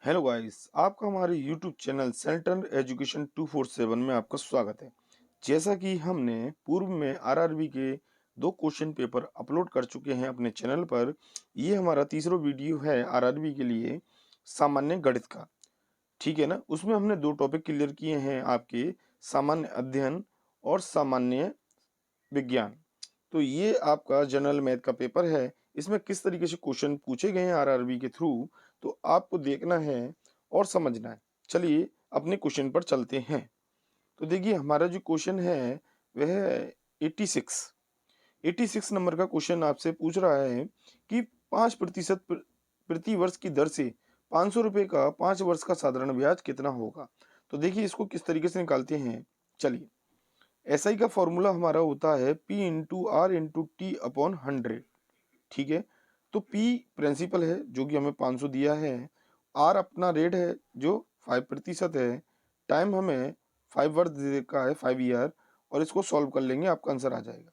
Hello guys, आपका हमारे YouTube channel central education 247 में आपका स्वागत है। जैसा कि हमने पूर्व में आरआरबी के 2 क्वेश्चन पेपर अपलोड कर चुके हैं अपने चैनल पर। ये हमारा तीसरा वीडियो है आरआरबी के लिए सामान्य गणित का। ठीक है ना। उसमें हमने 2 टॉपिक क्लियर किए हैं, आपके सामान्य अध्ययन और सामान्य विज्ञान। तो ये आपका जनरल मैथ का पेपर है। इसमें किस तरीके से क्वेश्चन पूछे गए हैं आरआरबी के थ्रू, तो आपको देखना है और समझना है। चलिए अपने क्वेश्चन पर चलते हैं। तो देखिए हमारा जो क्वेश्चन है वह है 86। 86 नंबर का क्वेश्चन आपसे पूछ रहा है कि 5% प्रति वर्ष की दर से 500 रुपये का 5 वर्ष का साधारण ब्याज कितना होगा। तो देखिए इसको किस तरीके से निकालते हैं। चलिए, एसआई का फॉर्मूला हमारा होता है P into R into T upon 100। ठीक है। तो P प्रिंसिपल है जो कि हमें 500 दिया है, R अपना रेट है जो 5% है, टाइम हमें 5 वर्ष दे रखा है 5 ईयर, और इसको सॉल्व कर लेंगे आपका आंसर आ जाएगा।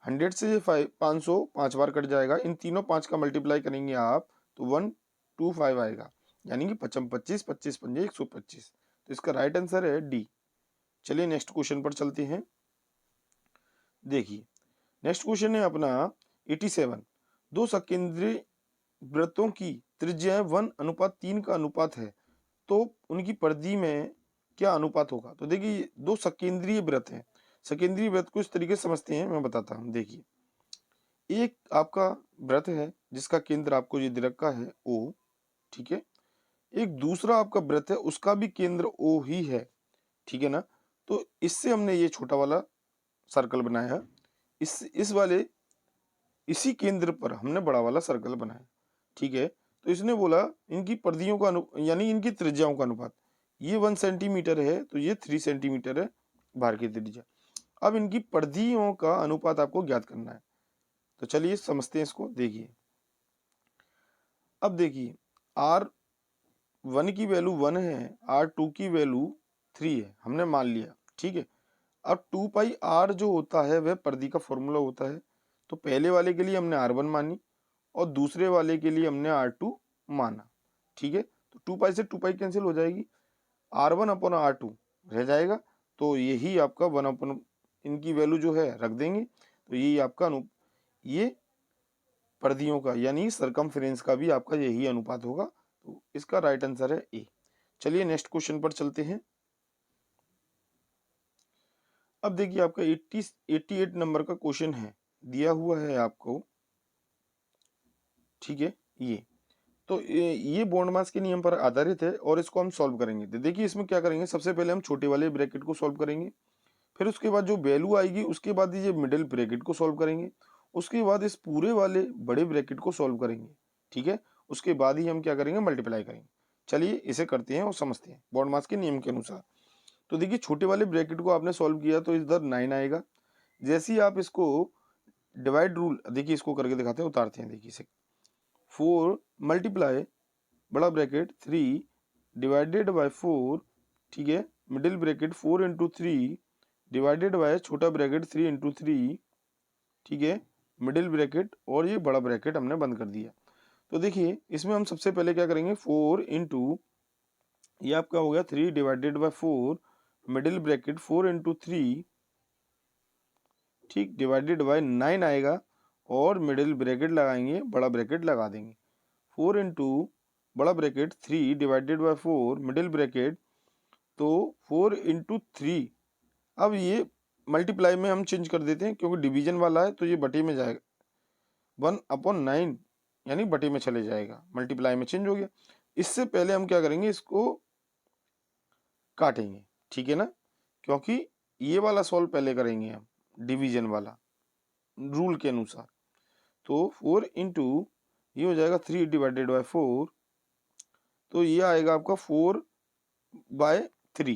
100 से 500 5 बार कट जाएगा, इन तीनों 5 का मल्टीप्लाई करेंगे आप तो 125 आएगा, यानी कि 55 25 25 पंजे 125। तो इसका राइट आंसर है डी। चलिए नेक्स्ट क्वेश्चन पर चलते हैं। देखिए नेक्स्ट क्वेश्चन है अपना 87। दो सकेंद्री वृत्तों की त्रिज्या 1:3 का अनुपात है, तो उनकी परिधि में क्या अनुपात होगा। तो देखिए दो सकेंद्रीय वृत्त हैं। सकेंद्रीय वृत्त को इस तरीके से समझते हैं, मैं बताता हूँ। देखिए एक आपका वृत्त है जिसका केंद्र आपको ये दे रखा है ओ। ठीक है। एक दूसरा आपका वृत्त है, उसका भी केंद्र ओ ही है। ठीक है ना। तो इससे हमने ये छोटा वाला सर्कल बनाया, इस वाले इसी केंद्र पर हमने बड़ा वाला सर्कल बनाया। ठीक है। तो इसने बोला इनकी परिधियों का यानी इनकी त्रिज्याओं का अनुपात, ये 1 सेंटीमीटर है तो ये 3 सेंटीमीटर है बाहर की त्रिज्या। अब इनकी परिधियों का अनुपात आपको ज्ञात करना है। तो चलिए समझते हैं इसको। देखिए अब देखिए R1 की वैल्यू 1 है, R2 की वैल्यू 3 है, हमने मान लिया। ठीक है। अब 2πr जो होता है वह परिधि का फॉर्मूला होता है। तो पहले वाले के लिए हमने R1 मानी और दूसरे वाले के लिए हमने R2 माना। ठीक है। तो 2π से 2π कैंसिल हो जाएगी, R1 अपॉन R2 रह जाएगा। तो यही आपका 1 अपॉन इनकी वैल्यू जो है रख देंगे, तो यही आपका ये परिधियों का यानी सरकमफ्रेंस का भी आपका यही अनुपात होगा। तो इसका राइट आंसर है ए। चलिए नेक्स्ट क्वेश्चन पर चलते हैं। अब देखिए आपका 88 नंबर का क्वेश्चन है, दिया हुआ है आपको। ठीक है। ये तो ये बॉन्ड मास के नियम पर आधारित है और इसको हम सॉल्व करेंगे। तो देखिए इसमें क्या करेंगे, सबसे पहले हम छोटे वाले ब्रैकेट को सॉल्व करेंगे, फिर उसके बाद जो वैल्यू आएगी उसके बाद ये मिडिल ब्रैकेट को सॉल्व करेंगे, उसके बाद इस पूरे वाले बड़े ब्रैकेट को सॉल्व करेंगे। ठीक है। उसके बाद ही हम क्या करेंगे, मल्टीप्लाई करेंगे। चलिए इसे करते हैं और समझते हैं बॉन्ड मास के नियम के अनुसार। तो देखिए छोटे वाले ब्रैकेट को आपने सॉल्व किया तो इधर 9 आएगा। जैसे ही आप इसको डिवाइड रूल, देखिए इसको करके दिखाते हैं, उतारते हैं। देखिए इसे 4 मल्टीप्लाई बड़ा ब्रैकेट 3 डिवाइडेड बाय 4। ठीक है। Middle bracket 4 into 3 divided by छोटा ब्रैकेट 3 इंटू 3। ठीक है। मिडिल ब्रैकेट और ये बड़ा ब्रैकेट हमने बंद कर दिया। तो देखिए इसमें हम सबसे पहले क्या करेंगे, 4 इंटू ये आपका हो गया 3 divided by 4, middle bracket 4 into 3। ठीक, डिवाइडेड बाय 9 आएगा और मिडिल ब्रैकेट लगाएंगे, बड़ा ब्रैकेट लगा देंगे। 4 इंटू बड़ा bracket 3 divided by 4 middle bracket, तो 4 इंटू 3। अब ये मल्टीप्लाई में हम चेंज कर देते हैं क्योंकि डिवीजन वाला है, तो ये बटे में जाएगा 1/9, यानी बटे में चले जाएगा, मल्टीप्लाई में चेंज हो गया। इससे पहले हम क्या करेंगे, इसको काटेंगे। ठीक है ना, क्योंकि ये वाला सॉल्व पहले करेंगे हम, डिवीजन वाला रूल के अनुसार। तो 4 इंटू ये हो जाएगा 3 डिवाइडेड बाय 4, तो ये आएगा आपका 4/3,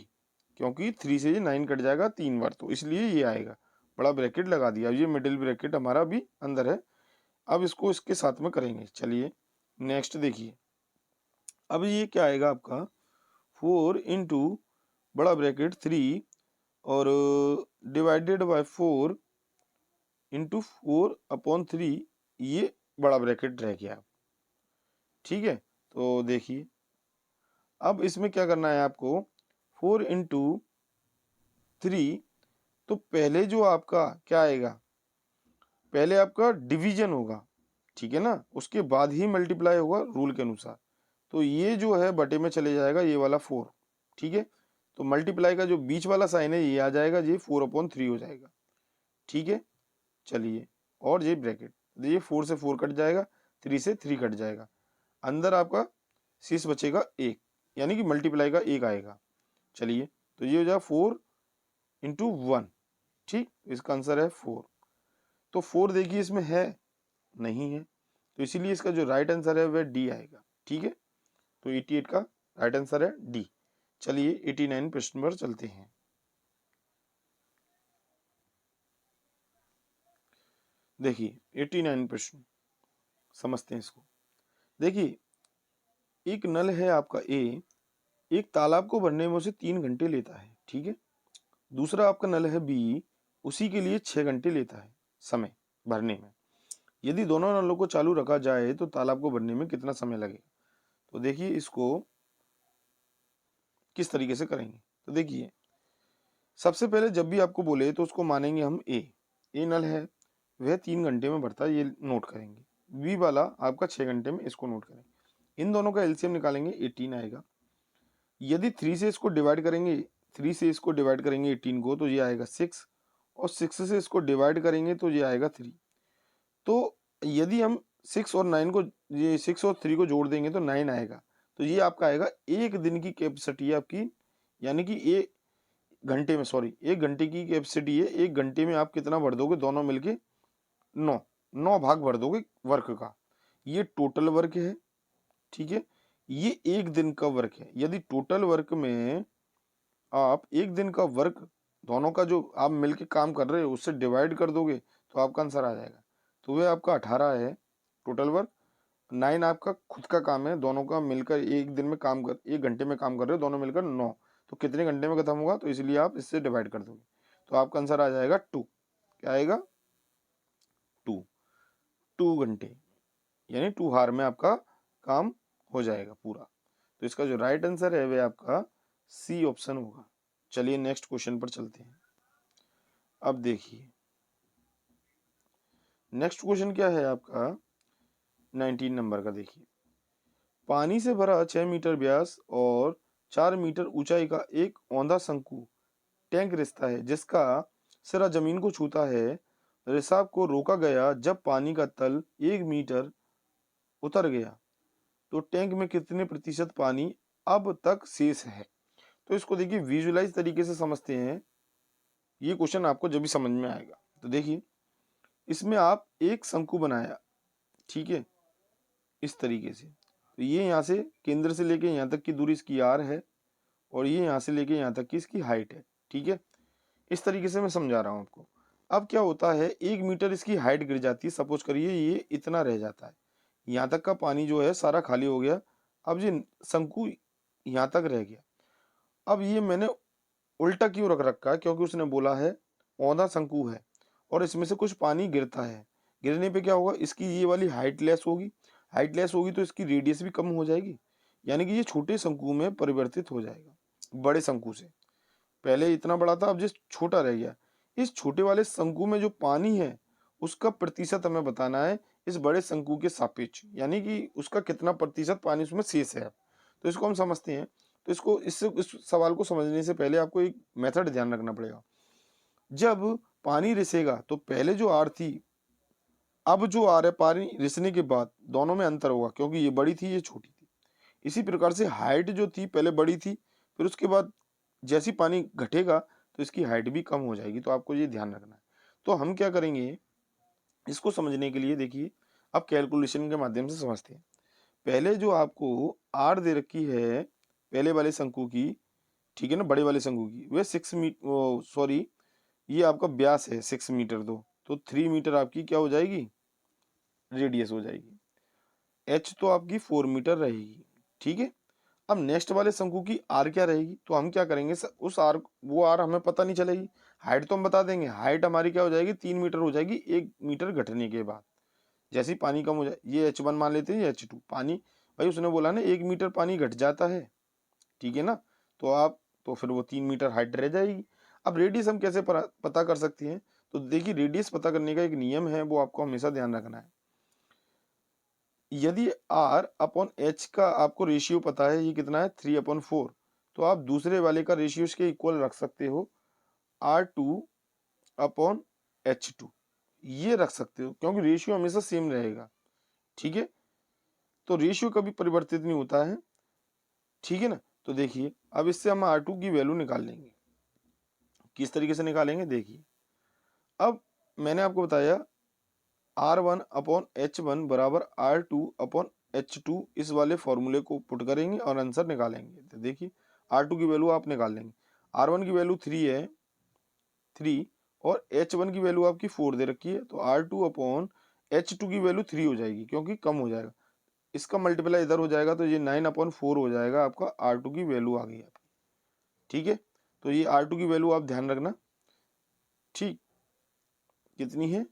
क्योंकि 3 से ये 9 कट जाएगा 3 बार, तो इसलिए ये आएगा। बड़ा ब्रैकेट लगा दिया। ये मिडिल ब्रैकेट हमारा भी अंदर है। अब इसको इसके साथ में करेंगे। चलिए नेक्स्ट देखिए। अब ये क्या आएगा आपका, 4 इंटू बड़ा ब्रैकेट 3 और डिवाइडेड बाय 4 इंटू 4/3, ये बड़ा ब्रैकेट रह गया। ठीक है। तो देखिए अब इसमें क्या करना है आपको, 4 × 3, तो पहले जो आपका क्या आएगा, पहले आपका डिवीजन होगा, ठीक है ना, उसके बाद ही मल्टीप्लाई होगा रूल के अनुसार। तो ये जो है बटे में चले जाएगा ये वाला 4, ठीक है। तो मल्टीप्लाई का जो बीच वाला साइन है ये आ जाएगा, ये 4/3 हो जाएगा, ठीक है। चलिए, और ये ब्रैकेट, ये 4 से 4 कट जाएगा, 3 से 3 कट जाएगा, अंदर आपका शेष बचेगा 1, यानी कि मल्टीप्लाई का 1 आएगा। चलिए, तो ये हो जाएगा 4 × 1, ठीक, इसका आंसर है 4। तो 4 देखिए इसमें है नहीं है, तो इसीलिए इसका जो राइट आंसर है वह डी आएगा, ठीक है। तो 88 का राइट आंसर है डी। चलिए 89 प्रश्न पर चलते हैं। देखिए 89 प्रश्न समझते हैं इसको। देखिए, एक नल है आपका ए, एक तालाब को भरने में उसे 3 घंटे लेता है, ठीक है। दूसरा आपका नल है बी, उसी के लिए 6 घंटे लेता है समय भरने में। यदि दोनों नलों को चालू रखा जाए तो तालाब को भरने में कितना समय लगेगा। तो देखिए इसको किस तरीके से करेंगे। तो देखिए, सबसे पहले जब भी आपको बोले तो उसको मानेंगे हम ए नल है, वह 3 घंटे में भरता है, ये नोट करेंगे। बी वाला आपका 6 घंटे में, इसको नोट करेंगे। इन दोनों का एलसीएम निकालेंगे, 18 आएगा। यदि 3 से इसको डिवाइड करेंगे, 3 से इसको डिवाइड करेंगे 18 को, तो ये आएगा 6, और 6 से इसको डिवाइड करेंगे तो ये आएगा 3। तो यदि हम 6 और 9 को, ये 6 और 3 को जोड़ देंगे तो 9 आएगा। तो ये आपका आएगा एक दिन की कैपेसिटी है आपकी, यानी कि एक घंटे में, सॉरी, एक घंटे की कैपेसिटी है। एक घंटे में आप कितना भर दोगे, दोनों मिलके 9 भाग भर दोगे वर्क का। ये टोटल वर्क है, ठीक है। ये एक दिन का वर्क है। यदि टोटल वर्क में आप एक दिन का वर्क दोनों का जो आप मिलके काम कर रहे हो उससे डिवाइड कर दोगे तो आपका आंसर आ जाएगा। तो वह आपका 18 है टोटल वर्क। 9 आपका खुद का काम है, दोनों का मिलकर एक दिन में काम कर, एक घंटे में काम कर रहे हो, दोनों मिलकर 9। तो कितने घंटे में खत्म होगा, तो इसलिए आप इससे डिवाइड कर दोगे, तो आपका आंसर आ जाएगा 2। क्या आएगा, 2 घंटे, यानी 2 हार में आपका काम हो जाएगा पूरा। तो इसका जो राइट आंसर है वह आपका सी ऑप्शन होगा। चलिए नेक्स्ट क्वेश्चन पर चलते हैं। अब देखिए नेक्स्ट क्वेश्चन क्या है आपका 19 नंबर का। देखिए, पानी से भरा 6 मीटर व्यास और 4 मीटर ऊंचाई का एक औंधा शंकु टैंक रिसता है, जिसका सिरा जमीन को छूता है। रिसाव को रोका गया जब पानी का तल 1 मीटर उतर गया, तो टैंक में कितने प्रतिशत पानी अब तक शेष है। तो इसको देखिए विजुअलाइज तरीके से समझते हैं, ये क्वेश्चन आपको जब भी समझ में आएगा। तो देखिए, इसमें आप एक शंकु बनाया, ठीक है, इस तरीके से। तो ये यहाँ से केंद्र से लेके यहाँ तक की दूरी इसकी आर है, और ये यहाँ से लेके यहाँ तक की इसकी हाइट है, ठीक है। इस तरीके से मैं समझा रहा हूँ आपको। अब क्या होता है, 1 मीटर इसकी हाइट गिर जाती है, सपोज करिए ये इतना रह जाता है, यहाँ तक का पानी जो है सारा खाली हो गया। अब ये शंकु यहाँ तक रह गया। अब ये मैंने उल्टा क्यों रख रखा है, क्योंकि उसने बोला है औंधा शंकु है और इसमें से कुछ पानी गिरता है। गिरने पे क्या होगा, इसकी ये वाली हाइट लेस होगी, हाइट लेस होगी तो इसकी रेडियस भी कम हो जाएगी, यानी कि ये छोटे शंकु में परिवर्तित हो जाएगा बड़े शंकु से। पहले इतना बड़ा था, अब जिस छोटा रह गया। इस छोटे वाले शंकु में जो पानी है उसका प्रतिशत हमें बताना है इस बड़े शंकु के सापेक्ष, यानी कि उसका कितना प्रतिशत पानी उसमें शेष है। तो इसको हम समझते हैं। तो इसको इस सवाल को समझने से पहले आपको एक मेथड ध्यान रखना पड़ेगा। जब पानी रिसेगा तो पहले जो आर थी, अब जो आर है पानी रिसने के बाद, दोनों में अंतर होगा, क्योंकि ये बड़ी थी ये छोटी थी। इसी प्रकार से हाइट जो थी पहले बड़ी थी, फिर उसके बाद जैसी पानी घटेगा तो इसकी हाइट भी कम हो जाएगी। तो आपको ये ध्यान रखना है। तो हम क्या करेंगे, इसको समझने के लिए देखिए अब कैलकुलेशन के माध्यम से समझते हैं। पहले जो आपको आर दे रखी है पहले वाले शंकु की, ठीक है ना, बड़े वाले शंकु की, वह 6 मीटर, सॉरी, ये आपका व्यास है 6 मीटर, दो तो 3 मीटर आपकी क्या हो जाएगी, रेडियस हो जाएगी। एच तो आपकी 4 मीटर रहेगी, ठीक है। अब नेक्स्ट वाले शंकु की आर क्या रहेगी, तो हम क्या करेंगे, उस आर, वो आर हमें पता नहीं चलेगी, हाइट तो हम बता देंगे। हाइट हमारी क्या हो जाएगी, 3 मीटर हो जाएगी 1 मीटर घटने के बाद। जैसे ही पानी कम हो जाए, ये H1 मान लेते हैं, ये H2 पानी, भाई उसने बोला ना 1 मीटर पानी घट जाता है, ठीक है ना। तो फिर वो 3 मीटर हाइट रह जाएगी। अब रेडियस हम कैसे पता कर सकते हैं, तो देखिए रेडियस पता करने का एक नियम है, वो आपको हमेशा ध्यान रखना है। यदि r अपॉन h का आपको रेशियो पता है, ये कितना है 3/4, तो आप दूसरे वाले का रेशियो इसके इक्वल रख सकते हो r2 अपॉन h2, ये रख सकते हो क्योंकि रेशियो हमेशा सेम रहेगा। ठीक है, तो रेशियो कभी परिवर्तित नहीं होता है। ठीक है ना। तो देखिए अब इससे हम r2 की वैल्यू निकाल लेंगे। किस तरीके से निकालेंगे देखिए, अब मैंने आपको बताया R1 अपॉन H1 बराबर R2 अपॉन H2, इस वाले फॉर्मूले को पुट करेंगे और आंसर निकालेंगे। तो देखिए R2 की वैल्यू आप निकाल लेंगे, R1 की वैल्यू 3 है 3, और H1 की वैल्यू आपकी 4 दे रखी है, तो R2 अपॉन H2 की वैल्यू 3 हो जाएगी क्योंकि कम हो जाएगा, इसका मल्टीप्लाई इधर हो जाएगा तो ये 9/4 हो जाएगा, आपका R2 की वैल्यू आ गई आपकी। ठीक है, तो ये R2 की वैल्यू आप ध्यान रखना। ठीक, कितनी है,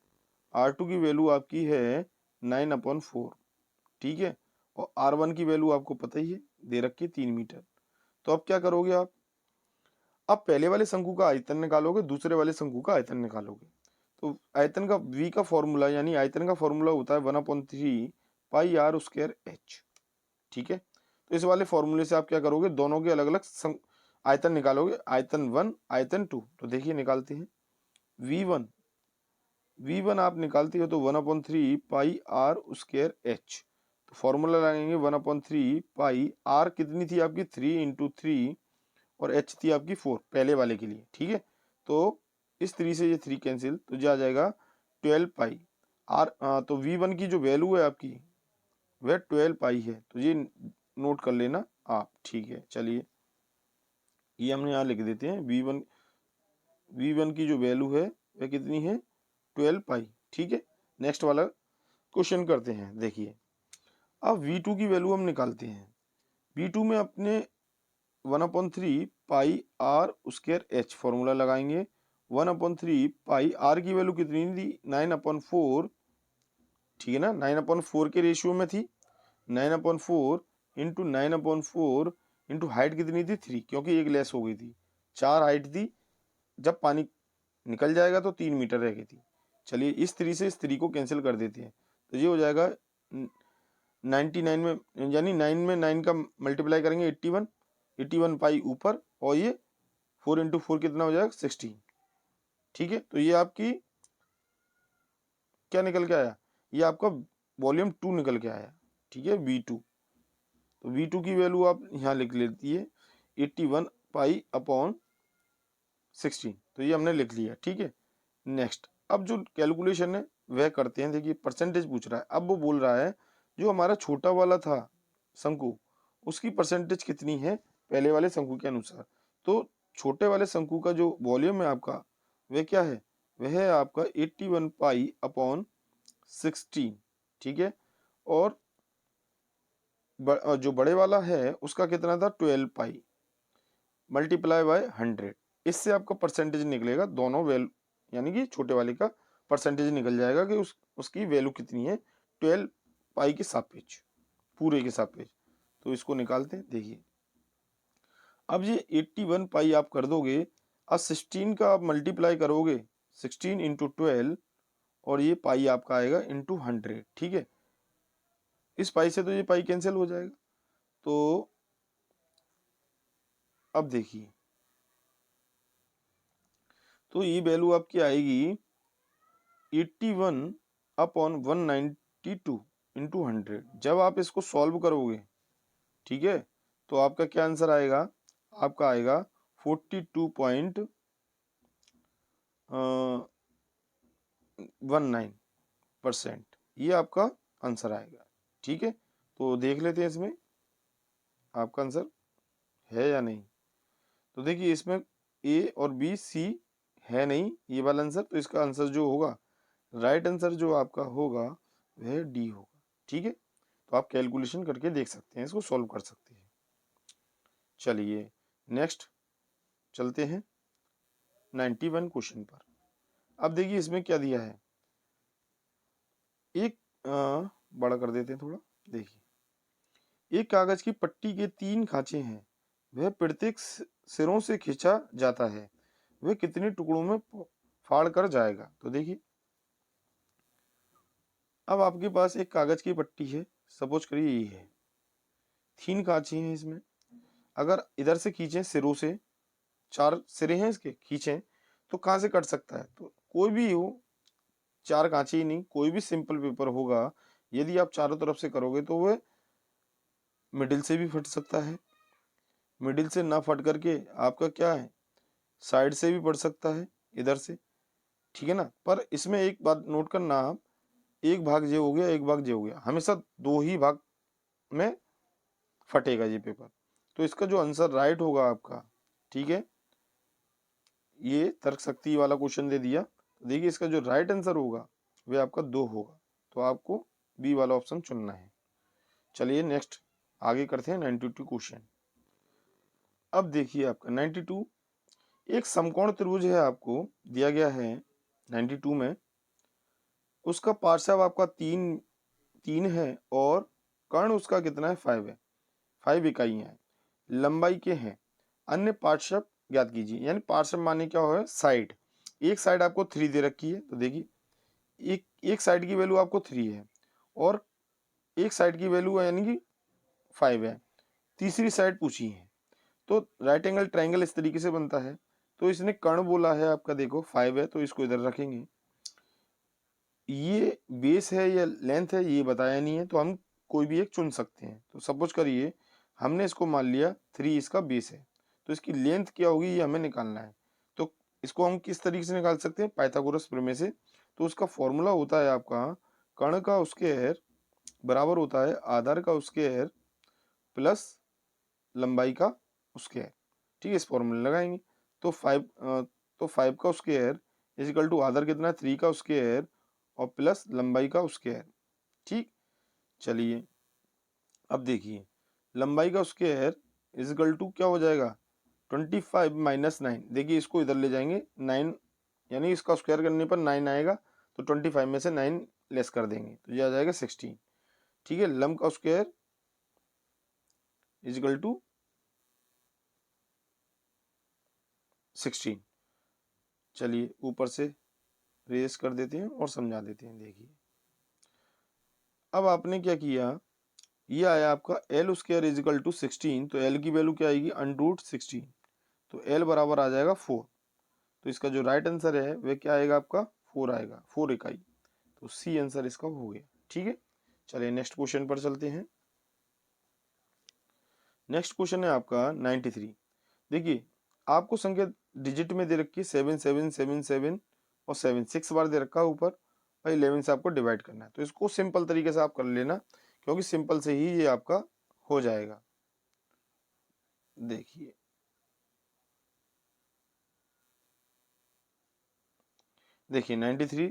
R2 की वैल्यू आपकी है 9/4। ठीक है, और R1 की वैल्यू आपको पता ही है, दे रखी है 3 मीटर। तो अब क्या करोगे आप, अब पहले वाले शंकु का आयतन निकालोगे, दूसरे वाले शंकु का आयतन निकालोगे। तो आयतन का v का फॉर्मूला यानी आयतन का फॉर्मूला होता है 1/3 पाई r स्क्वायर h। ठीक है, तो इस वाले फॉर्मूले से आप क्या करोगे, दोनों के अलग अलग आयतन निकालोगे, आयतन 1 आयतन 2। तो देखिए निकालते हैं, v1 आप निकालते हो तो 1/3 पाई r स्क्वायर h। तो फॉर्मूला लगाएंगे 1/3 पाई, r कितनी थी आपकी 3 × 3 और h थी आपकी 4 पहले वाले के लिए। ठीक है, तो इस 3 से ये 3 कैंसिल, तो ये आ जाएगा 12 पाई r। तो v1 की जो वैल्यू है आपकी वह 12 पाई है, तो ये नोट कर लेना आप। ठीक है, चलिए ये हमने यहाँ लिख देते हैं, v1 की जो वैल्यू है वह कितनी है 12 पाई। ठीक है, नेक्स्ट वाला क्वेश्चन करते हैं। देखिए अब v2 की वैल्यू हम निकालते हैं, v2 में अपने 1/3 पाई आर स्क्वायर एच फॉर्मूला लगाएंगे। 1/3 पाई आर की वैल्यू कितनी थी 9/4। ठीक है ना, 9/4 के रेशियो में थी, 9/4 इंटू 9/4 इंटू हाइट कितनी थी 3, क्योंकि एक लेस हो गई थी, 4 हाइट थी, जब पानी निकल जाएगा तो 3 मीटर रह गई थी। चलिए इस 3 से इस 3 को कैंसिल कर देते हैं, तो ये हो जाएगा 99 में, यानी 9 में 9 का मल्टीप्लाई करेंगे 81 पाई ऊपर, और ये 4 × 4 कितना हो जाएगा 16। ठीक है, तो ये आपकी क्या निकल के आया, ये आपका वॉल्यूम 2 निकल के आया। ठीक है, v2, तो v2 की वैल्यू आप यहाँ लिख लेती है 81 पाई अपॉन 16, तो ये हमने लिख लिया। ठीक है, नेक्स्ट अब जो कैलकुलेशन है वह करते हैं। देखिए परसेंटेज पूछ रहा है, अब वो बोल रहा है जो हमारा छोटा वाला था शंकु, उसकी परसेंटेज कितनी है पहले वाले शंकु के अनुसार। तो छोटे वाले शंकु का जो वॉल्यूम है आपका वह क्या है, वह है आपका 81 पाई अपॉन 16। ठीक है, और जो बड़े वाला है उसका कितना था 12 पाई मल्टीप्लाई बाय 100। इससे आपका परसेंटेज निकलेगा, दोनों वैल्यू यानी कि छोटे वाले का परसेंटेज निकल जाएगा कि उसकी वैल्यू कितनी है 12 पाई के सापेक्ष, पूरे के सापेक्ष। तो इसको निकालते हैं। देखिए अब ये 81 पाई आप कर दोगे, अब 16 का आप मल्टीप्लाई करोगे 16 × 12, और ये पाई आपका आएगा इंटू 100। ठीक है, इस पाई से तो ये पाई कैंसिल हो जाएगा। तो अब देखिए, तो ये वैल्यू आपकी आएगी 81 अपॉन 192 इंटू 100। जब आप इसको सॉल्व करोगे, ठीक है, तो आपका क्या आंसर आएगा, आपका आएगा 42.19%, ये आपका आंसर आएगा। ठीक है, तो देख लेते हैं इसमें आपका आंसर है या नहीं। तो देखिए इसमें ए और बी सी है नहीं ये वाला आंसर, तो इसका आंसर जो होगा, राइट आंसर जो आपका होगा वह डी होगा। ठीक है, तो आप कैलकुलेशन करके देख सकते हैं, इसको सॉल्व कर सकते हैं। चलिए नेक्स्ट चलते हैं 91 क्वेश्चन पर। अब देखिए इसमें क्या दिया है, एक बड़ा कर देते हैं थोड़ा। देखिए एक कागज की पट्टी के 3 खांचे हैं, वह प्रत्येक सिरों से खींचा जाता है, वह कितने टुकड़ों में फाड़ कर जाएगा। तो देखिए, अब आपके पास एक कागज की पट्टी है, सपोज करिए ये है, 3 कांचे हैं इसमें। अगर इधर से खींचे सिरों से, 4 सिरे हैं इसके, खींचे तो कहाँ से कट सकता है? तो कोई भी हो, 4 कांचे ही नहीं, कोई भी सिंपल पेपर होगा, यदि आप चारों तरफ से करोगे तो वह मिडिल से भी फट सकता है। मिडिल से ना फट करके आपका क्या है, साइड से भी पड़ सकता है, इधर से, ठीक है ना। पर इसमें एक बात नोट करना आप, एक भाग ये हो गया, एक भाग ये हो गया, हमेशा 2 ही भाग में फटेगा ये पेपर। तो इसका जो आंसर राइट होगा आपका, ठीक है, ये तर्क शक्ति वाला क्वेश्चन दे दिया। देखिए इसका जो राइट आंसर होगा वह आपका 2 होगा, तो आपको बी वाला ऑप्शन चुनना है। चलिए नेक्स्ट आगे करते हैं 92 क्वेश्चन। अब देखिए आपका 92, एक समकोण त्रिभुज है, आपको दिया गया है 92 में, उसका पार्श्व आपका 3 है और कर्ण उसका कितना है, 5 है, 5 इकाइयां हैं, लंबाई के हैं, अन्य पार्श्व ज्ञात कीजिए। यानी पार्श्व माने क्या हो, साइड। एक साइड आपको 3 दे रखी है, तो देखिए एक साइड की वैल्यू आपको 3 है और एक साइड की वैल्यू यानी कि 5 है, तीसरी साइड पूछी है। तो राइट एंगल ट्राइंगल इस तरीके से बनता है। तो इसने कर्ण बोला है आपका, देखो 5 है तो इसको इधर रखेंगे, ये बेस है या लेंथ है ये बताया नहीं है, तो हम कोई भी एक चुन सकते हैं। तो सपोज करिए हमने इसको मान लिया 3 इसका बेस है, तो इसकी लेंथ क्या होगी ये हमें निकालना है। तो इसको हम किस तरीके से निकाल सकते हैं, पाइथागोरस प्रमेय से। तो उसका फॉर्मूला होता है आपका, कर्ण का स्क्वायर बराबर होता है आधार का स्क्वायर प्लस लंबाई का स्क्वायर। ठीक है, इस फॉर्मूले लगाएंगे तो 5 का स्क्वायर इज इक्वल टू आधार कितना है, 3 का स्क्वायर और प्लस लंबाई का स्क्वायर। ठीक, चलिए अब देखिए लंबाई का स्क्वायर इज इक्वल टू क्या हो जाएगा, 25 माइनस 9। देखिए इसको इधर ले जाएंगे 9, यानी इसका स्क्वायर करने पर 9 आएगा, तो 25 में से 9 लेस कर देंगे तो ये आ जाएगा 16। ठीक है, लंब का स्क्वायर इज इक्वल टू 16। चलिए ऊपर से रेस कर देते हैं और समझा देते हैं। देखिए अब आपने क्या किया, ये आया आपका L square is equal to 16, तो एल की वैल्यू क्या आएगी, √16, तो एल बराबर आ जाएगा 4। तो इसका जो राइट आंसर है वह क्या आएगा आपका, 4 आएगा, 4 इकाई। तो सी आंसर इसका हो गया। ठीक है, चलिए नेक्स्ट क्वेश्चन पर चलते हैं। नेक्स्ट क्वेश्चन है आपका 93। देखिए आपको संख्या डिजिट में दे रखी है 7 7 7 7 और 7 6 बार दे रखा है ऊपर, और 11 से आपको डिवाइड करना है। तो इसको सिंपल तरीके से आप कर लेना, क्योंकि सिंपल से ही ये आपका हो जाएगा। देखिए देखिए 93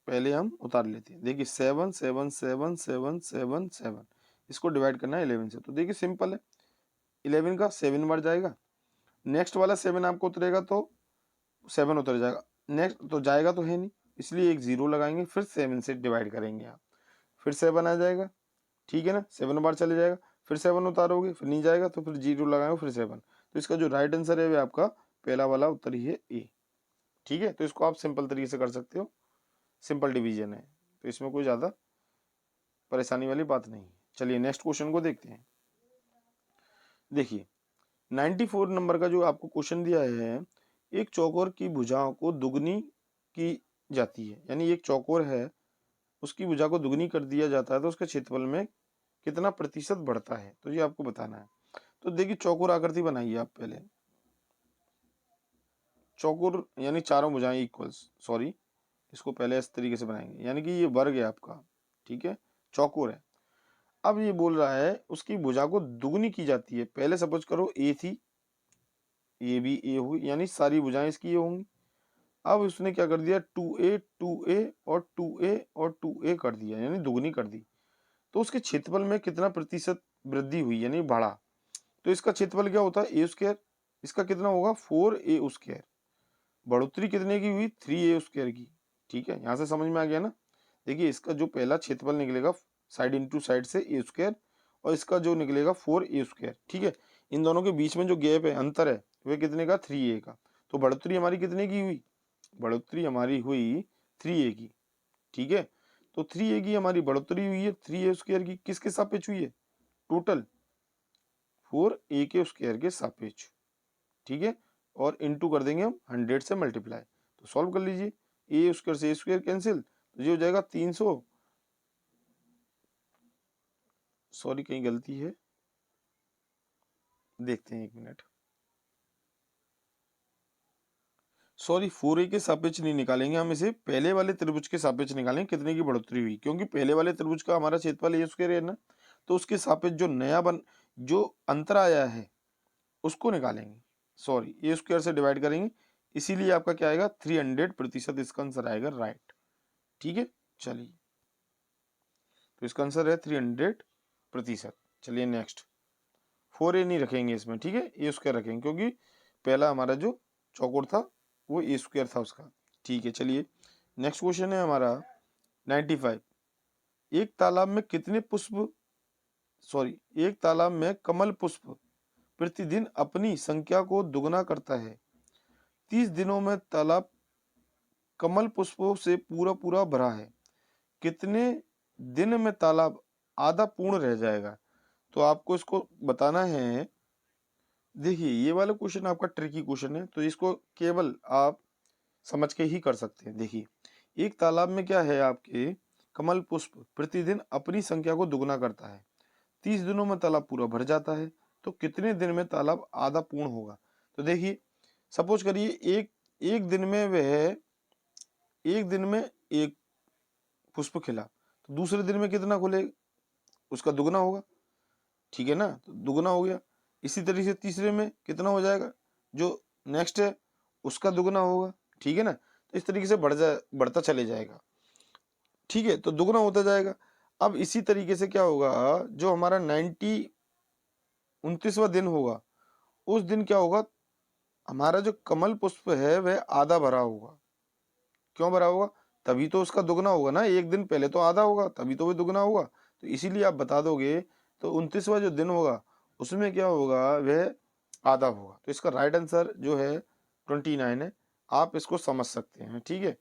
पहले हम उतार लेते हैं। देखिए 7 7 7 7 7 7, इसको डिवाइड करना है 11 से। तो देखिए सिंपल है, 11 का 7 बार जाएगा, नेक्स्ट वाला 7 आपको उतरेगा तो 7 उतर जाएगा, नेक्स्ट तो जाएगा तो है नहीं, इसलिए एक 0 लगाएंगे, फिर 7 से डिवाइड करेंगे आप, फिर 7 आ जाएगा। ठीक है ना, 7 बार चले जाएगा, फिर 7 उतारोगे, फिर नहीं जाएगा तो फिर 0 लगाएंगे, फिर 7। तो इसका जो राइट आंसर है वो आपका पहला वाला उत्तर ही है ए। ठीक है, तो इसको आप सिंपल तरीके से कर सकते हो, सिंपल डिवीजन है, तो इसमें कोई ज़्यादा परेशानी वाली बात नहीं है। चलिए नेक्स्ट क्वेश्चन को देखते हैं। देखिए 94 नंबर का जो आपको क्वेश्चन दिया है, एक चौकोर की भुजाओं को दुगनी की जाती है, यानी एक चौकोर है उसकी भुजा को दुगनी कर दिया जाता है तो उसके क्षेत्रफल में कितना प्रतिशत बढ़ता है, तो ये आपको बताना है। तो देखिए चौकोर आकृति बनाइए आप पहले, चौकोर यानी चारों भुजाएं इक्वल्स, सॉरी इसको पहले इस तरीके से बनाएंगे, यानी कि ये वर्ग है आपका, ठीक है, चौकोर है। अब ये बोल रहा है उसकी भुजा को दुगनी की जाती है। पहले सपोज करो ए थी, ये भी ए हुई, यानी सारी भुजाएं इसकी ये होंगी। अब उसने क्या कर दिया, 2a 2a और 2a और 2a कर दिया, यानी दुगनी कर दी। तो उसके क्षेत्रफल में कितना प्रतिशत वृद्धि हुई, यानी बढ़ा। तो इसका क्षेत्रफल क्या होता है, ए स्क्वायर, इसका कितना होगा 4a स्क्वायर। बढ़ोतरी कितने की हुई, 3a स्क्वायर की। ठीक है, यहाँ से समझ में आ गया ना। देखिए इसका जो पहला क्षेत्रफल निकलेगा साइड इंटू साइड से ए स्क्वायर, और इसका जो निकलेगा 4a²। ठीक है, इन दोनों के बीच में जो गैप है, अंतर है, वह कितने का, 3a का। तो बढ़ोतरी हमारी कितने की हुई, बढ़ोतरी हमारी हुई 3a की। ठीक है, तो 3a की हमारी बढ़ोतरी हुई है 3a² की, किसके सापेक्ष हुई है, टोटल 4a² के सापेक्ष। ठीक है, और इनटू कर देंगे हम 100 से मल्टीप्लाई। तो सॉल्व कर लीजिए, a² से a² कैंसिल, तो ये हो जाएगा 300, सॉरी कहीं गलती है, देखते हैं 1 मिनट, सॉरी 4a के सापेक्ष नहीं निकालेंगे हम, इसे पहले वाले त्रिभुज के सापेक्ष निकालेंगे कितने की बढ़ोतरी हुई, क्योंकि पहले वाले त्रिभुज का हमारा क्षेत्रफल a² है ना, तो उसके सापेक्ष जो नया जो अंतर आया है उसको निकालेंगे, सॉरी a² से डिवाइड करेंगे, इसीलिए आपका क्या आएगा 300%, इसका आंसर आएगा राइट। ठीक है, चलिए, तो इसका आंसर है 300%। चलिए नेक्स्ट, 4a नहीं रखेंगे इसमें, ठीक है, a² रखेंगे, क्योंकि पहला हमारा जो चौकोर था वो a² था उसका। ठीक है, चलिए नेक्स्ट क्वेश्चन है हमारा 95। एक तालाब में कितने पुष्प, सॉरी एक तालाब में कमल पुष्प प्रतिदिन अपनी संख्या को दुगना करता है। 30 दिनों में तालाब कमल पुष्पों से पूरा पूरा भरा है, कितने दिन में तालाब आधा पूर्ण रह जाएगा। तो आपको इसको बताना है। देखिए ये वाला क्वेश्चन आपका ट्रिकी क्वेश्चन है, तो इसको केवल आप समझ के ही कर सकते हैं। देखिए एक तालाब में क्या है, आपके कमल पुष्प प्रतिदिन अपनी संख्या को दुगना करता है, 30 दिनों में तालाब पूरा भर जाता है, तो कितने दिन में तालाब आधा पूर्ण होगा। तो देखिए सपोज करिए एक एक दिन में वह, एक दिन में एक पुष्प खिला, तो दूसरे दिन में कितना खुलेगा, उसका दुगना होगा। ठीक है ना, तो दुगना हो गया। इसी तरीके से तीसरे में कितना हो जाएगा, जो नेक्स्ट है उसका दुगना होगा। ठीक है ना, तो इस तरीके से बढ़ता चले जाएगा। ठीक है, तो दुगना होता जाएगा। अब इसी तरीके से क्या होगा, जो हमारा 29वां दिन होगा, उस दिन क्या होगा, हमारा जो कमल पुष्प है वह आधा भरा होगा। क्यों भरा होगा, तभी तो उसका दुगना होगा ना, एक दिन पहले तो आधा होगा, तभी तो वह दुगना होगा। तो इसीलिए आप बता दोगे, तो 29वां जो दिन होगा उसमें क्या होगा, वह आधा होगा। तो इसका राइट आंसर जो है 29 है, आप इसको समझ सकते हैं। ठीक है,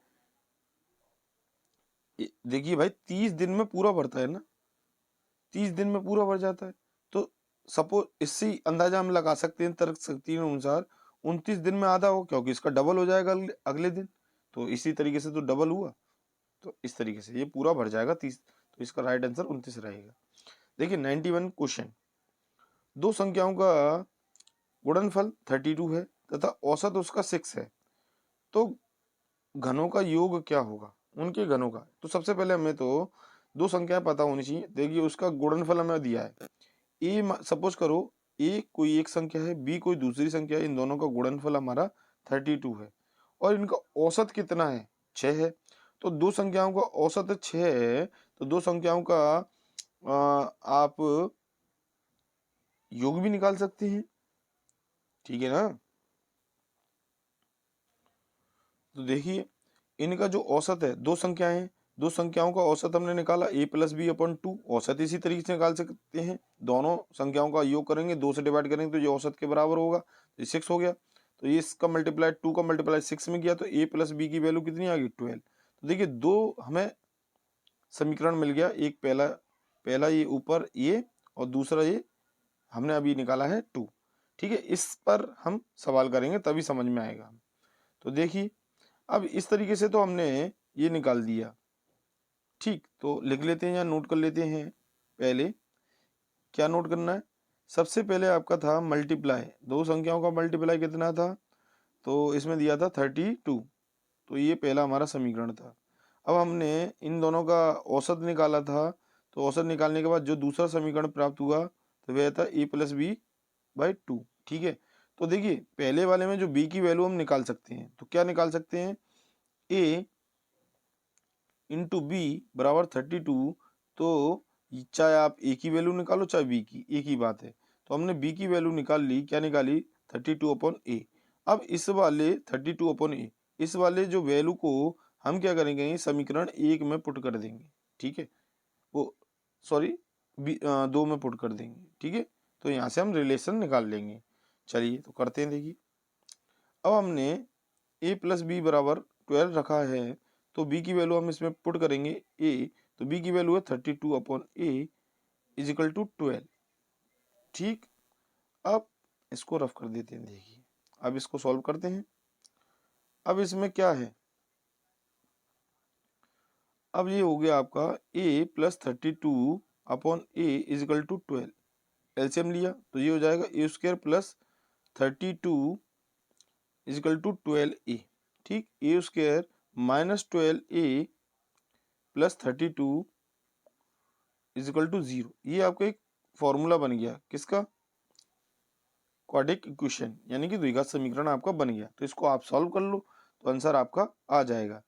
देखिए भाई 30 दिन में पूरा भरता है ना, 30 दिन में पूरा भर जाता है। तो सपोज इससे ही अंदाजा हम लगा सकते हैं तर्क शक्ति के अनुसार, 29 दिन में आधा हो, क्योंकि इसका डबल हो जाएगा अगले दिन। तो इसी तरीके से तो डबल हुआ, तो इस तरीके से ये पूरा भर जाएगा 30। तो इसका राइट आंसर 29 रहेगा। देखिए 91 क्वेश्चन, दो संख्याओं का गुणनफल 32 है तथा औसत उसका 6 है, तो घनों का योग क्या होगा, उनके घनों का। तो सबसे पहले हमें तो दो संख्याएं पता होनी चाहिए। देखिए उसका गुणनफल हमें दिया है, ए सपोज करो ए कोई एक संख्या है, बी कोई दूसरी संख्या है, इन दोनों का गुणनफल हमारा 32 है, और इनका औसत कितना है, 6 है। तो दो संख्याओं का औसत 6 है, तो दो संख्याओं का आप योग भी निकाल सकते हैं। ठीक है ना, तो देखिए इनका जो औसत है, दो संख्याएं हैं, दो संख्याओं का औसत हमने निकाला a+b/2, औसत इसी तरीके से निकाल सकते हैं। दोनों संख्याओं का योग करेंगे, 2 से डिवाइड करेंगे तो ये औसत के बराबर होगा, तो 6 हो गया। तो ये इसका मल्टीप्लाई 2 का मल्टीप्लाई 6 में किया, तो a+b की वैल्यू कितनी आ गई, 12। तो देखिए दो हमें समीकरण मिल गया, एक पहला पहला ये ऊपर ये, और दूसरा ये हमने अभी निकाला है 2। ठीक है, इस पर हम सवाल करेंगे तभी समझ में आएगा। तो देखिए अब इस तरीके से तो हमने ये निकाल दिया। ठीक, तो लिख लेते हैं या नोट कर लेते हैं। पहले क्या नोट करना है, सबसे पहले आपका था मल्टीप्लाई, दो संख्याओं का मल्टीप्लाई कितना था, तो इसमें दिया था 32। तो ये पहला हमारा समीकरण था। अब हमने इन दोनों का औसत निकाला था, तो औसत निकालने के बाद जो दूसरा समीकरण प्राप्त हुआ तो वह था a+b/2। ठीक है, तो देखिए पहले वाले में जो b की वैल्यू हम निकाल सकते हैं, तो क्या निकाल सकते हैं, a इंटू बी बराबर 32। तो चाहे आप ए की वैल्यू निकालो चाहे बी की, एक ही बात है। तो हमने बी की वैल्यू निकाल ली, क्या निकाली, 32/a। अब इस वाले 32/a, इस वाले जो वैल्यू को हम क्या करेंगे, समीकरण 1 में पुट कर देंगे। ठीक है, वो सॉरी 2 में पुट कर देंगे, ठीक है। तो यहाँ से हम रिलेशन निकाल लेंगे। चलिए तो करते हैं, देखिए अब हमने a प्लस बी बराबर 12 रखा है, तो b की वैल्यू हम इसमें पुट करेंगे a, तो b की वैल्यू है 32 upon a is equal to 12, ठीक। अब इसको रफ कर देते हैं, देखिए अब इसको सॉल्व करते हैं। अब इसमें क्या है, अब ये हो गया आपका a plus 32 upon a is equal to 12, LCM लिया तो ये हो जाएगा a square plus 32 is equal to 12a, ठीक। A square minus 12a plus 32 is equal to 0, ये आपका एक फॉर्मूला बन गया, किसका, क्वाड्रेटिक इक्वेशन, यानी कि द्विघात समीकरण आपका बन गया। तो इसको आप सॉल्व कर लो तो आंसर आपका आ जाएगा।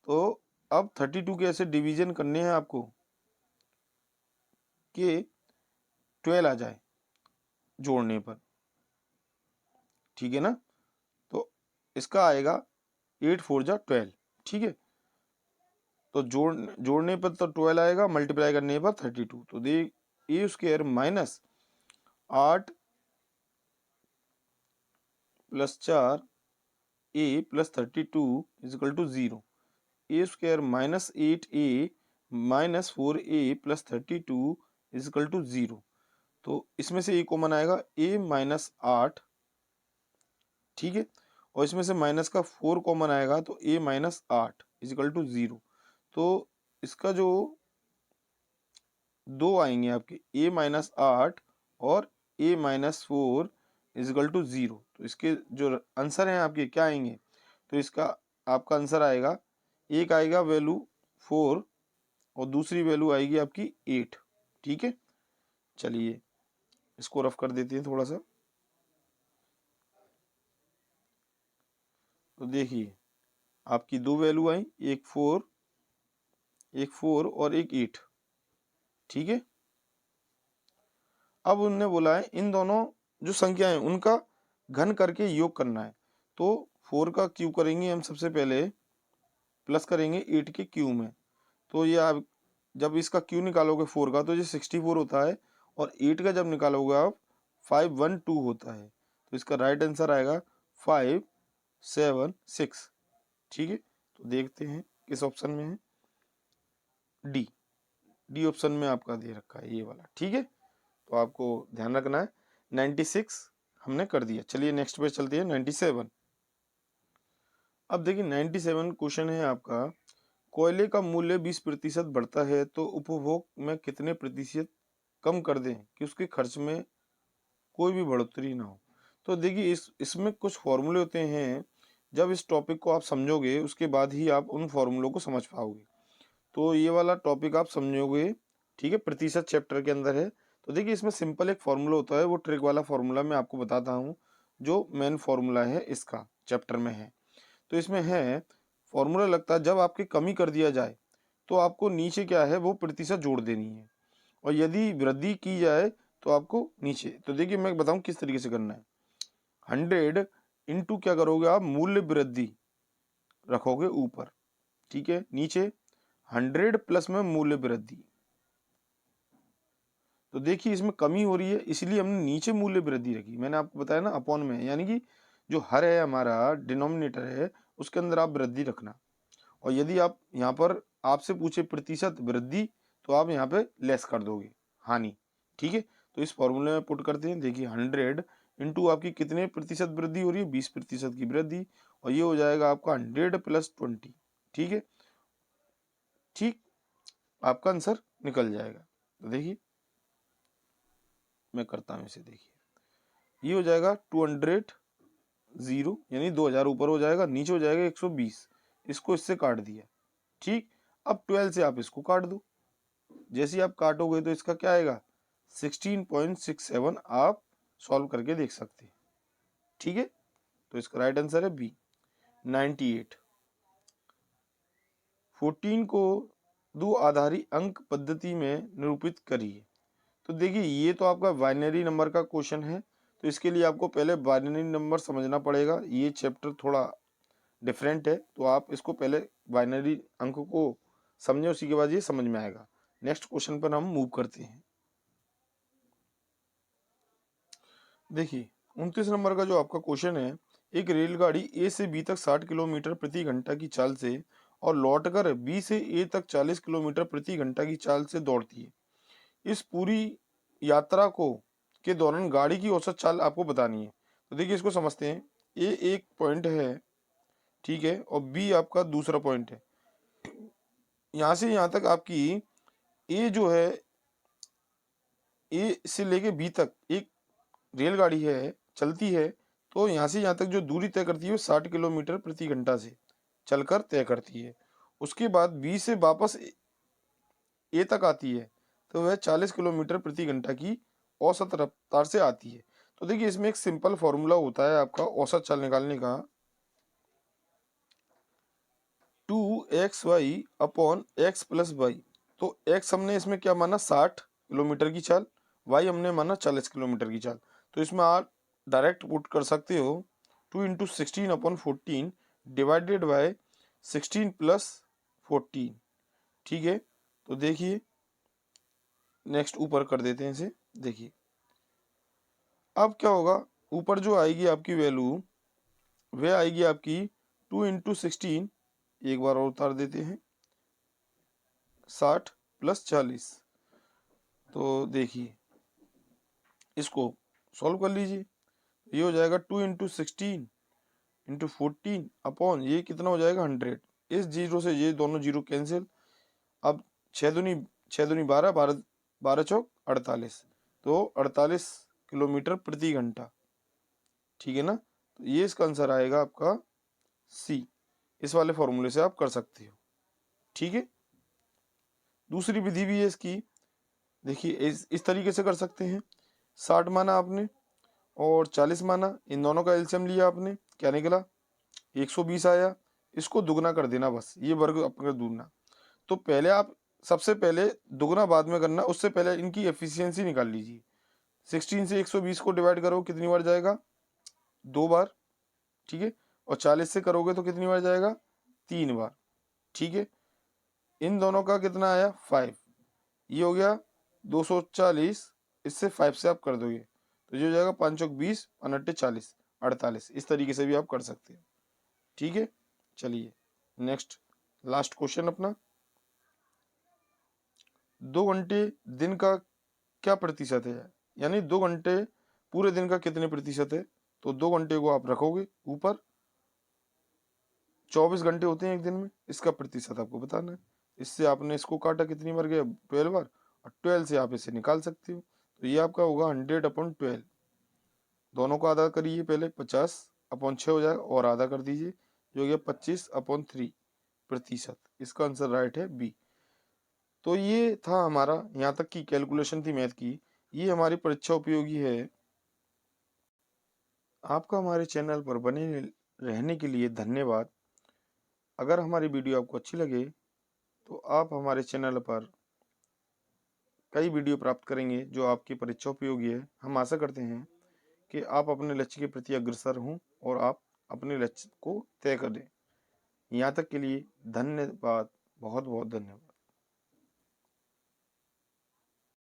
तो अब 32 के ऐसे डिवीजन करने हैं आपको कि 12 आ जाए जोड़ने पर, ठीक है ना। तो इसका आएगा 8 4 जा 12, ठीक है। तो जोड़ने पर तो 12 आएगा, मल्टीप्लाई करने पर 32, तो दे a square minus 8 plus 4 a plus 32 is equal to 0, a square minus 8a minus 4a plus 32 is equal to 0। तो इसमें से ए कॉमन आएगा, a माइनस 8, ठीक है, और इसमें से माइनस का 4 कॉमन आएगा तो a minus 8 is equal to 0। तो इसका जो दो आएंगे आपके a माइनस 8 और a minus 4 is equal to 0, तो इसके जो आंसर हैं आपके क्या आएंगे, तो इसका आपका आंसर आएगा, एक आएगा वैल्यू 4 और दूसरी वैल्यू आएगी आपकी 8, ठीक है। चलिए इसको रफ कर देते हैं थोड़ा सा। तो देखिए आपकी दो वैल्यू आई, एक 4 और एक 8, ठीक है। अब उन्होंने बोला है इन दोनों जो संख्याएं उनका घन करके योग करना है। तो 4 का क्यूब करेंगे हम सबसे पहले, प्लस करेंगे 8 के क्यूब में, तो ये आप जब इसका क्यू निकालोगे 4 का तो ये 64 होता है, और 8 का जब निकालोगे आप 512 होता है। तो इसका राइट आंसर आएगा 576, ठीक है। तो देखते हैं किस ऑप्शन में है, डी ऑप्शन में आपका दे रखा है ये वाला, ठीक है। तो आपको ध्यान रखना है, 96 हमने कर दिया। चलिए नेक्स्ट पे चलते हैं, 97। अब देखिए 97 क्वेश्चन है आपका, कोयले का मूल्य 20% बढ़ता है तो उपभोग में कितने प्रतिशत कम कर दें कि उसके खर्च में कोई भी बढ़ोतरी ना हो। तो देखिए इसमें कुछ फॉर्मूले होते हैं, जब इस टॉपिक को आप समझोगे उसके बाद ही आप उन फॉर्मूलों को समझ पाओगे। तो ये वाला टॉपिक आप समझोगे, ठीक है, प्रतिशत चैप्टर के अंदर है। तो देखिए इसमें सिंपल एक फॉर्मूला होता है, वो ट्रिक वाला फॉर्मूला मैं आपको बताता हूँ, जो मेन फॉर्मूला है इसका चैप्टर में है। तो इसमें है फॉर्मूला लगता है, जब आपकी कमी कर दिया जाए तो आपको नीचे क्या है वो प्रतिशत जोड़ देनी है, और यदि वृद्धि की जाए तो आपको नीचे। तो देखिए मैं बताऊं किस तरीके से करना है, 100 इंटू क्या करोगे आप, मूल्य वृद्धि रखोगे ऊपर, ठीक है, नीचे 100 प्लस में मूल्य वृद्धि। तो देखिए इसमें कमी हो रही है इसलिए हमने नीचे मूल्य वृद्धि रखी, मैंने आपको बताया ना अपॉन में, यानी कि जो हर है हमारा डिनोमिनेटर है उसके अंदर आप वृद्धि रखना, और यदि आप यहाँ पर आपसे पूछे प्रतिशत वृद्धि तो आप यहाँ पे लेस कर दोगे हानि, ठीक है। तो इस फॉर्मूले में पुट करते हैं, देखिए 100 इंटू आपकी कितने प्रतिशत वृद्धि हो रही है, 20% की वृद्धि, और ये हो जाएगा आपका 100 प्लस 20, ठीक है, ठीक, आपका आंसर निकल जाएगा। तो देखिए मैं करता हूँ इसे, देखिए ये हो जाएगा 200 0 यानी 2000 ऊपर हो जाएगा, नीचे हो जाएगा 120, इसको इससे काट दिया, ठीक। अब 12 से आप इसको काट दो, जैसे ही आप काटोगे तो इसका क्या आएगा 16.67, आप सॉल्व करके देख सकते हैं, ठीक है। तो इसका राइट आंसर है बी 98। 14 को दो आधारी अंक पद्धति में निरूपित करिए। तो देखिए ये तो आपका बाइनरी नंबर का क्वेश्चन है, तो इसके लिए आपको पहले बाइनरी नंबर समझना पड़ेगा, ये चैप्टर थोड़ा डिफरेंट है, तो आप इसको पहले बाइनरी अंक को समझे, उसी के बाद ये समझ में आएगा। नेक्स्ट क्वेश्चन पर हम मूव करते हैं। देखिए 29 नंबर का जो आपका क्वेश्चन है, एक रेलगाड़ी ए से बी तक 60 किलोमीटर प्रति घंटा की चाल से और लौटकर बी से ए तक 40 किलोमीटर प्रति घंटा की चाल से दौड़ती है। इस पूरी यात्रा को के दौरान गाड़ी की औसत चाल आपको बतानी है। तो देखिए इसको समझते हैं। ए एक पॉइंट है, ठीक है, और बी आपका दूसरा पॉइंट है। यहाँ से यहाँ तक आपकी ए जो है, ए से लेके बी तक एक रेलगाड़ी है, चलती है। तो यहाँ से यहाँ तक जो दूरी तय करती है वो 60 किलोमीटर प्रति घंटा से चलकर तय करती है। उसके बाद बी से वापस ए तक आती है, तो वह 40 किलोमीटर प्रति घंटा की औसत रफ्तार से आती है। तो देखिए इसमें एक सिंपल फॉर्मूला होता है आपका औसत चाल निकालने का, 2xy upon x plus Y. तो x हमने इसमें क्या माना 60 किलोमीटर की चाल, y हमने माना 40 किलोमीटर की चाल। तो इसमें आप डायरेक्ट पुट कर सकते हो 2 into 16 upon 14 divided by 16 plus 14, ठीक है। तो देखिए नेक्स्ट ऊपर कर देते हैं इसे। देखिए अब क्या होगा, ऊपर जो आएगी आपकी वैल्यू वह आएगी आपकी 2 इंटू 16, एक बार और उतार देते हैं, 60 प्लस 40। तो देखिए इसको सॉल्व कर लीजिए। ये हो जाएगा 2 इंटू 16 इंटू 14 अपॉन ये कितना हो जाएगा 100। इस जीरो से ये दोनों जीरो कैंसिल। अब 6 दूनी 12, 12 12 चौक 48, तो 48 किलोमीटर प्रति घंटा, ठीक है ना। तो ये इसका आंसर आएगा आपका सी। इस वाले फॉर्मूले से आप कर सकते हो, ठीक है। दूसरी विधि भी है इसकी। देखिए इस तरीके से कर सकते हैं। 60 माना आपने और 40 माना, इन दोनों का एलसीएम लिया आपने, क्या निकला 120 आया। इसको दुगना कर देना, बस ये वर्ग अपना दूना। तो पहले आप सबसे पहले दुगना बाद में करना, उससे पहले इनकी एफिशिएंसी निकाल लीजिए। 16 से 120 को डिवाइड करो कितनी बार जाएगा, 2 बार, ठीक है। और 40 से करोगे तो कितनी बार जाएगा, 3 बार, ठीक है। इन दोनों का कितना आया 5, ये हो गया 240। इससे 5 से आप कर दोगे तो ये हो जाएगा 5 चौक 20, 5 40, 48। इस तरीके से भी आप कर सकते हैं, ठीक है। चलिए नेक्स्ट लास्ट क्वेश्चन अपना, 2 घंटे दिन का क्या प्रतिशत है, यानी 2 घंटे पूरे दिन का कितने प्रतिशत है। तो 2 घंटे को आप रखोगे ऊपर, 24 घंटे होते हैं एक दिन में, इसका प्रतिशत आपको बताना है। इससे आपने इसको काटा कितनी बार गया 12 बार, और 12 से आप इसे निकाल सकते हो। तो ये आपका होगा 100/12। दोनों को आधा करिए पहले, 50/6 हो जाएगा, और आधा कर दीजिए जो हो गया 25/3%। इसका आंसर राइट है बी। तो ये था हमारा, यहाँ तक की कैलकुलेशन थी मैथ की। ये हमारी परीक्षा उपयोगी है। आपका हमारे चैनल पर बने रहने के लिए धन्यवाद। अगर हमारी वीडियो आपको अच्छी लगे तो आप हमारे चैनल पर कई वीडियो प्राप्त करेंगे जो आपकी परीक्षा उपयोगी है। हम आशा करते हैं कि आप अपने लक्ष्य के प्रति अग्रसर हों और आप अपने लक्ष्य को तय करें। यहाँ तक के लिए धन्यवाद, बहुत बहुत धन्यवाद।